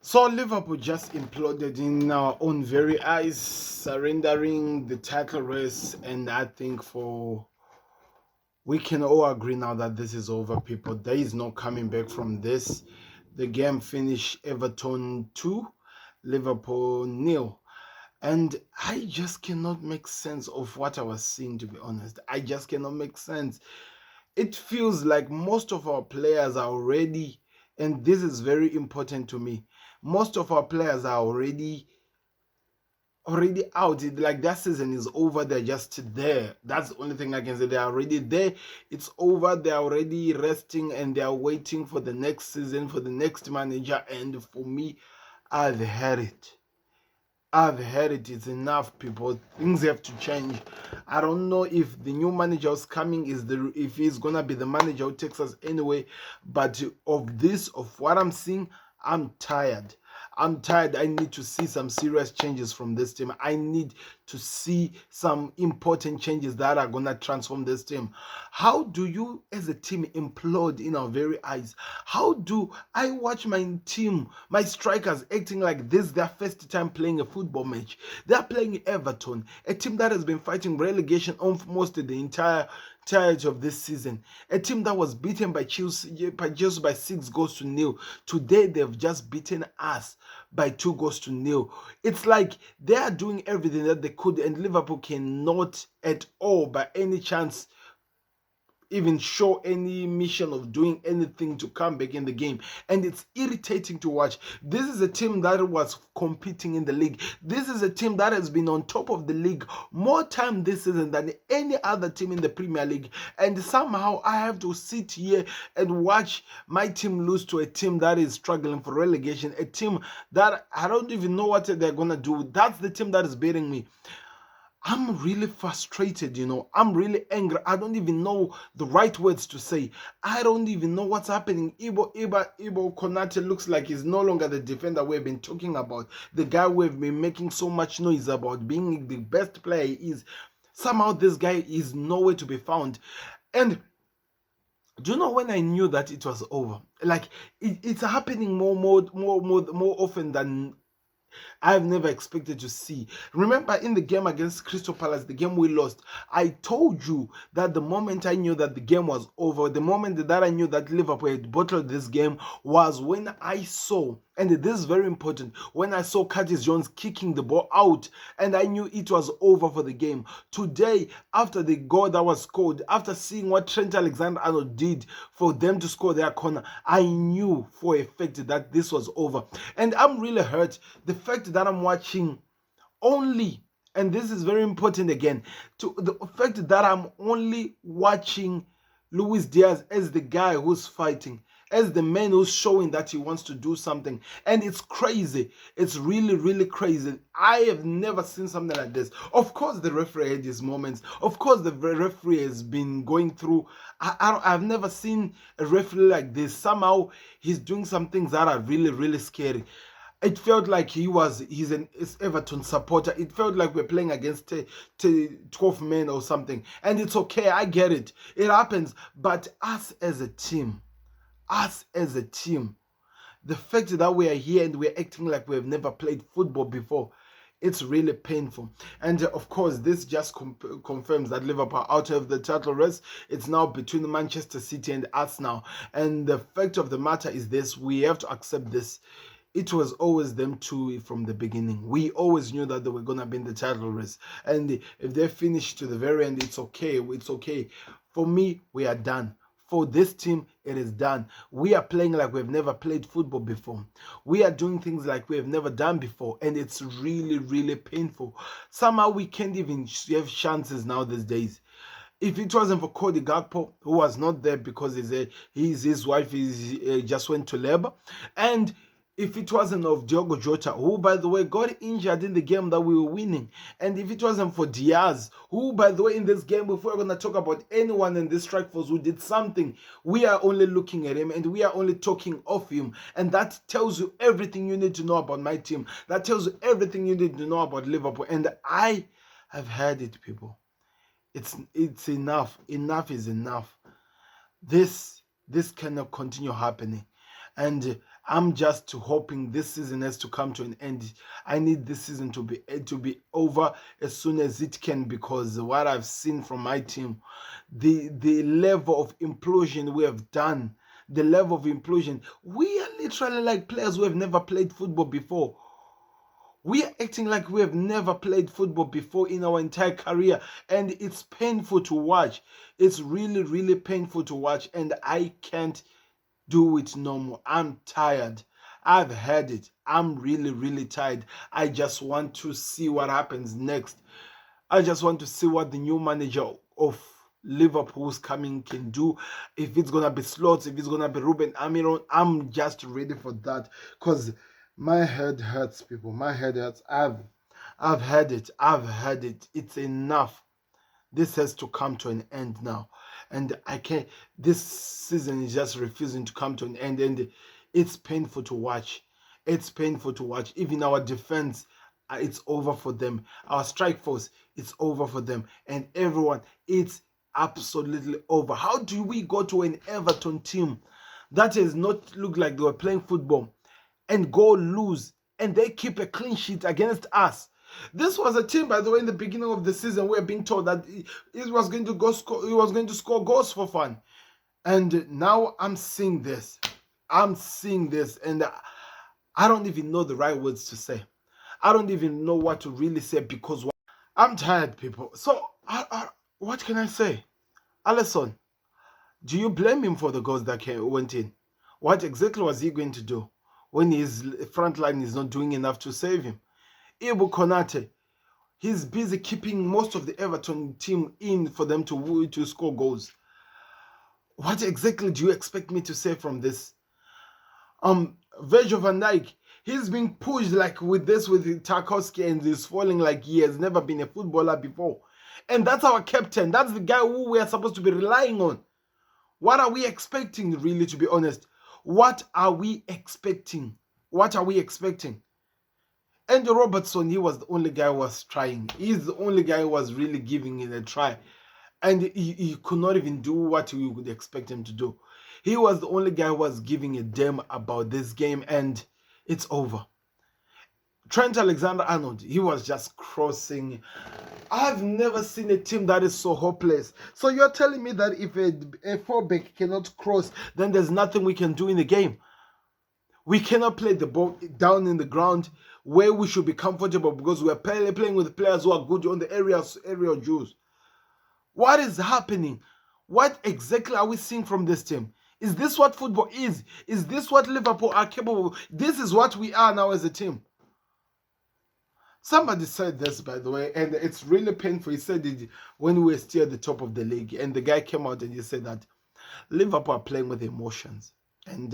So Liverpool just imploded in our own very eyes, surrendering the title race, and I think we can all agree now that this is over, people. There is no coming back from this. The game finished Everton 2, Liverpool nil. And I just cannot make sense of what I was seeing, to be honest. I just cannot make sense. It feels like most of our players are already, and this is very important to me, most of our players are already out. Like that season is over. They're just there. That's the only thing I can say. They're already there. It's over. They're already resting and they're waiting for the next season, for the next manager. And for me, I've had it. I've had it. It's enough, people. Things have to change. I don't know if the new manager who's coming if he's gonna be the manager who takes us anyway. But of what I'm seeing, I'm tired. I'm tired. I need to see some serious changes from this team. I need to see some important changes that are gonna transform this team. How do you, as a team, implode in our very eyes? How do I watch my team, my strikers, acting like this is their first time playing a football match? They're playing Everton, a team that has been fighting relegation almost the entirety of this season. A team that was beaten by Chelsea by 6 goals to nil. Today they've just beaten us by 2 goals to nil. It's like they are doing everything that they could, and Liverpool cannot at all, by any chance, even show any mission of doing anything to come back in the game. And it's irritating to watch. This is a team that was competing in the league. This is a team that has been on top of the league more time this season than any other team in the Premier League. And somehow I have to sit here and watch my team lose to a team that is struggling for relegation, a team that I don't even know what they're going to do. That's the team that is beating me. I'm really frustrated, I'm really angry. I don't even know the right words to say. I don't even know what's happening. Ibo Konate looks like he's no longer the defender we've been talking about. The guy we've been making so much noise about being the best player he is. Somehow this guy is nowhere to be found. And do you know when I knew that it was over? Like it's happening more often than I've never expected to see. Remember in the game against Crystal Palace, the game we lost, I told you that the moment I knew that the game was over, the moment that I knew that Liverpool had bottled this game was when I saw, and this is very important, when I saw Curtis Jones kicking the ball out, and I knew it was over for the game. Today, after the goal that was scored, after seeing what Trent Alexander-Arnold did for them to score their corner, I knew for a fact that this was over. And I'm really hurt. The fact that I'm watching only, and this is very important again, to the fact that I'm only watching Luis Diaz as the guy who's fighting, as the man who's showing that he wants to do something. And it's crazy. It's really, really crazy. I have never seen something like this. Of course, the referee had his moments. Of course, the referee has been going through. I've never seen a referee like this. Somehow, he's doing some things that are really, really scary. It felt like he's an Everton supporter. It felt like we're playing against 12 men or something. And it's okay, I get it. It happens. But us as a team, the fact that we are here and we're acting like we've never played football before, it's really painful. And of course, this just confirms that Liverpool are out of the title race. It's now between Manchester City and us now. And the fact of the matter is this: we have to accept this. It was always them two from the beginning. We always knew that they were going to be in the title race. And if they finish to the very end, it's okay. It's okay. For me, we are done. For this team, it is done. We are playing like we've never played football before. We are doing things like we have never done before. And it's really, really painful. Somehow we can't even have chances now these days. If it wasn't for Cody Gakpo, who was not there because his wife just went to labor, and if it wasn't of Diogo Jota, who, by the way, got injured in the game that we were winning, and if it wasn't for Diaz, who, by the way, in this game, if we're going to talk about anyone in this strike force who did something, we are only looking at him and we are only talking of him. And that tells you everything you need to know about my team. That tells you everything you need to know about Liverpool. And I have had it, people. It's enough. Enough is enough. This cannot continue happening. And I'm just hoping this season has to come to an end. I need this season to be over as soon as it can, because what I've seen from my team, the level of implosion we have done, the level of implosion, we are literally like players who have never played football before. We are acting like we have never played football before in our entire career, and it's painful to watch. It's really, really painful to watch, and I can't do it no more. I'm tired. I've had it. I'm really, really tired. I just want to see what happens next. I just want to see what the new manager of Liverpool's coming can do. If it's gonna be Slots, if it's gonna be Ruben Amiron, I'm just ready for that, because my head hurts, people. My head hurts. I've had it. I've had it. It's enough. This has to come to an end now. And I can't, this season is just refusing to come to an end. And it's painful to watch. It's painful to watch. Even our defense, it's over for them. Our strike force, it's over for them. And everyone, it's absolutely over. How do we go to an Everton team that has not looked like they were playing football and go lose, and they keep a clean sheet against us? This was a team, by the way, in the beginning of the season, we were being told that it was going to go score, it was going to score goals for fun. And now I'm seeing this. I'm seeing this, and I don't even know the right words to say. I don't even know what to really say, because I'm tired, people. So, what can I say? Alisson, do you blame him for the goals that went in? What exactly was he going to do when his front line is not doing enough to save him? Ibu Konate, he's busy keeping most of the Everton team in for them to score goals. What exactly do you expect me to say from this? Virgil van Dijk, he's being pushed like with Tarkowski, and he's falling like he has never been a footballer before. And that's our captain. That's the guy who we are supposed to be relying on. What are we expecting, really, to be honest? What are we expecting? What are we expecting? And Robertson, he was the only guy who was trying. He's the only guy who was really giving it a try. And he could not even do what we would expect him to do. He was the only guy who was giving a damn about this game, and it's over. Trent Alexander-Arnold, he was just crossing. I've never seen a team that is so hopeless. So you're telling me that if a fullback cannot cross, then there's nothing we can do in the game? We cannot play the ball down in the ground where we should be comfortable, because we're playing with players who are good on the aerial duels. What is happening? What exactly are we seeing from this team? Is this what football is? Is this what Liverpool are capable of? This is what we are now as a team. Somebody said this, by the way, and it's really painful. He said it when we were still at the top of the league, and the guy came out and he said that Liverpool are playing with emotions. And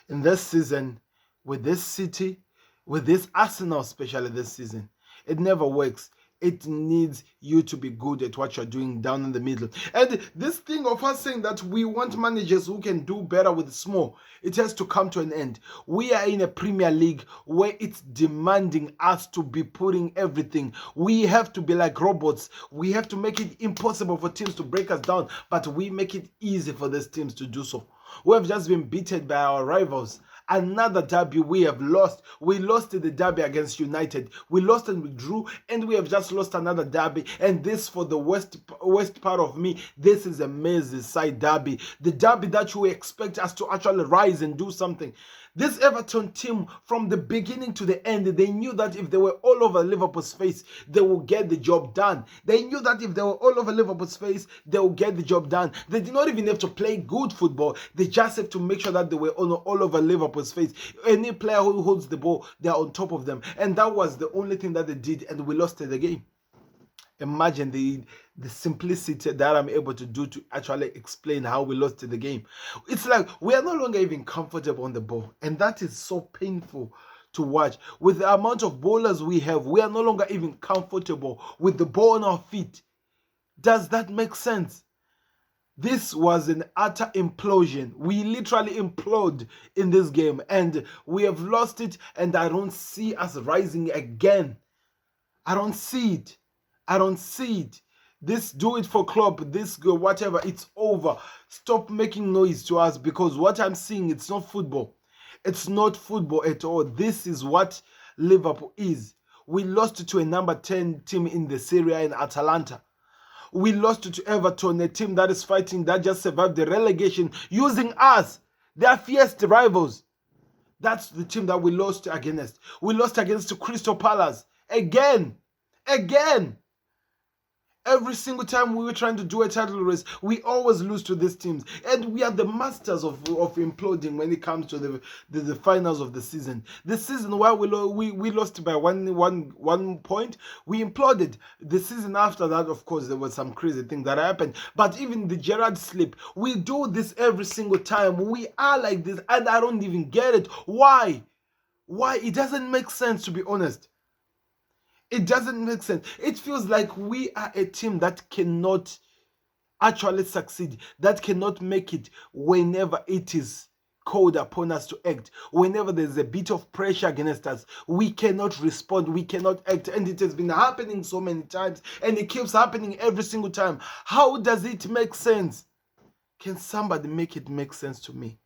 in this season, with this City, with this Arsenal, especially this season, it never works. It needs you to be good at what you're doing down in the middle. And this thing of us saying that we want managers who can do better with small, it has to come to an end. We are in a Premier League where it's demanding us to be putting everything. We have to be like robots. We have to make it impossible for teams to break us down, but we make it easy for these teams to do so. We have just been beaten by our rivals. Another derby we have lost. We lost the derby against United. We lost and we drew, and we have just lost another derby. And this, for the west part of me, this is a Merseyside derby. The derby that you expect us to actually rise and do something. This Everton team, from the beginning to the end, they knew that if they were all over Liverpool's face, they will get the job done. They knew that if they were all over Liverpool's face, they will get the job done. They did not even have to play good football. They just have to make sure that they were all over Liverpool's face. Any player who holds the ball, they are on top of them. And that was the only thing that they did, and we lost the game. Imagine the simplicity that I'm able to do to actually explain how we lost the game. It's like we are no longer even comfortable on the ball, and that is so painful to watch. With the amount of bowlers we have, we are no longer even comfortable with the ball on our feet. Does that make sense? This was an utter implosion. We literally implode in this game, and we have lost it, and I don't see us rising again. I don't see it. I don't see it. This do it for Klopp, this go whatever, it's over. Stop making noise to us, because what I'm seeing, it's not football. It's not football at all. This is what Liverpool is. We lost to a number 10 team in the Serie A in Atalanta. We lost to Everton, a team that is fighting, that just survived the relegation using us. They are fierce rivals. That's the team that we lost against. We lost against Crystal Palace. Again. Every single time we were trying to do a title race, we always lose to these teams. And we are the masters of imploding when it comes to the finals of the season. The season where we lost by one point, we imploded. The season after that, of course, there was some crazy thing that happened. But even the Gerrard slip, we do this every single time. We are like this, and I don't even get it. Why? It doesn't make sense, to be honest. It doesn't make sense. It feels like we are a team that cannot actually succeed, that cannot make it whenever it is called upon us to act. Whenever there's a bit of pressure against us, we cannot respond, we cannot act. And it has been happening so many times, and it keeps happening every single time. How does it make sense? Can somebody make it make sense to me?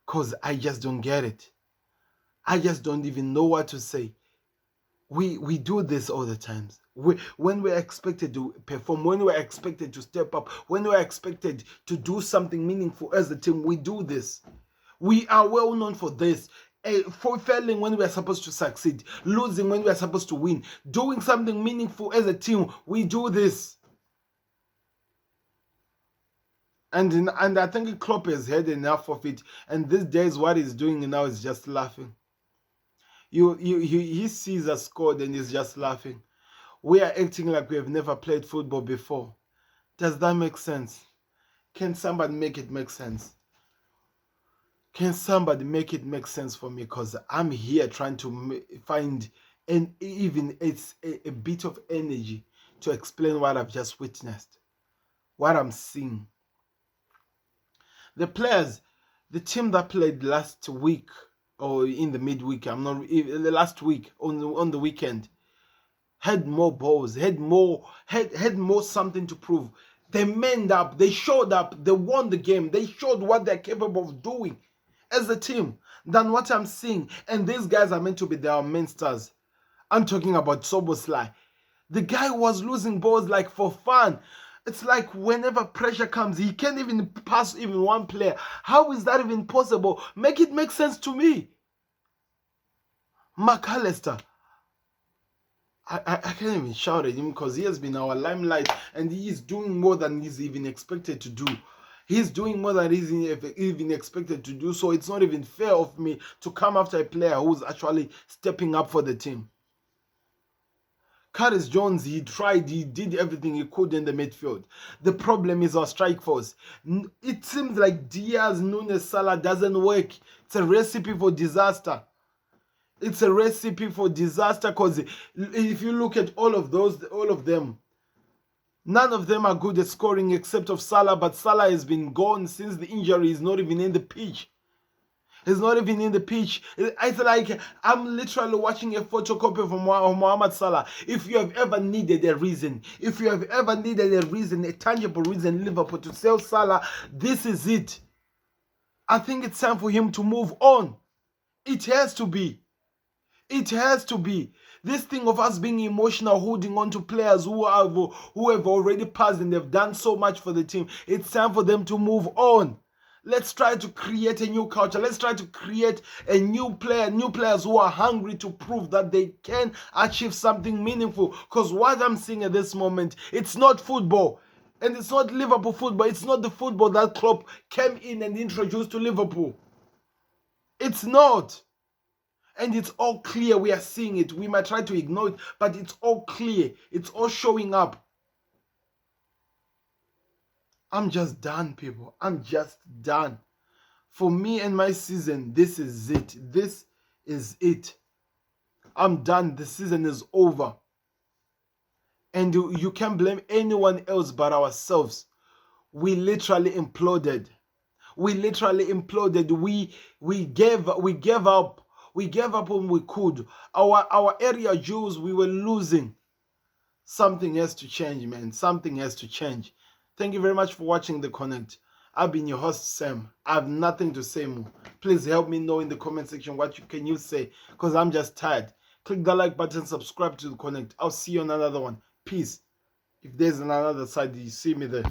Because I just don't get it. I just don't even know what to say. We do this all the times. When we're expected to perform, when we're expected to step up, when we're expected to do something meaningful as a team, we do this. We are well known for this. For failing when we are supposed to succeed, losing when we are supposed to win, doing something meaningful as a team, we do this. And I think Klopp has had enough of it. And these days, what he's doing now is just laughing. He sees us scored and he's just laughing. We are acting like we have never played football before. Does that make sense? Can somebody make it make sense? Can somebody make it make sense for me? Because I'm here trying to find even it's a bit of energy to explain what I've just witnessed, what I'm seeing. The players, the team that played last week, or in the midweek, last week on the weekend, had more balls, had more something to prove. They manned up, they showed up, they won the game, they showed what they're capable of doing as a team than what I'm seeing. And these guys are meant to be their main stars. I'm talking about Szoboszlai. The guy was losing balls like for fun. It's like whenever pressure comes, he can't even pass even one player. How is that even possible? Make it make sense to me. McAllister, I can't even shout at him because he has been our limelight and he is doing more than he's even expected to do. He's doing more than he's even expected to do. So it's not even fair of me to come after a player who's actually stepping up for the team. Curtis Jones, he tried, he did everything he could in the midfield. The problem is our strike force. It seems like Diaz, Nunes, Salah doesn't work. It's a recipe for disaster. It's a recipe for disaster because if you look at all of them, none of them are good at scoring except of Salah, but Salah has been gone since the injury. He's not even in the pitch. He's not even in the pitch. It's like I'm literally watching a photocopy of Mohamed Salah. If you have ever needed a reason, a tangible reason, Liverpool to sell Salah, this is it. I think it's time for him to move on. It has to be. It has to be. This thing of us being emotional, holding on to players who have already passed and they've done so much for the team. It's time for them to move on. Let's try to create a new culture. Let's try to create a new players who are hungry to prove that they can achieve something meaningful. Because what I'm seeing at this moment, it's not football. And it's not Liverpool football. It's not the football that Klopp came in and introduced to Liverpool. It's not. And it's all clear. We are seeing it. We might try to ignore it, but it's all clear. It's all showing up. I'm just done, people. I'm just done. For me and my season, this is it. This is it. I'm done. The season is over. And you can't blame anyone else but ourselves. We literally imploded. We literally imploded. We gave up. We gave up when we could. Our area Jews, we were losing. Something has to change, man. Something has to change. Thank you very much for watching The Connect. I've been your host, Sam. I have nothing to say more. Please help me know in the comment section what can you say, because I'm just tired. Click the like button, subscribe to the connect. I'll see you on another one. Peace. If there's another side, you see me there.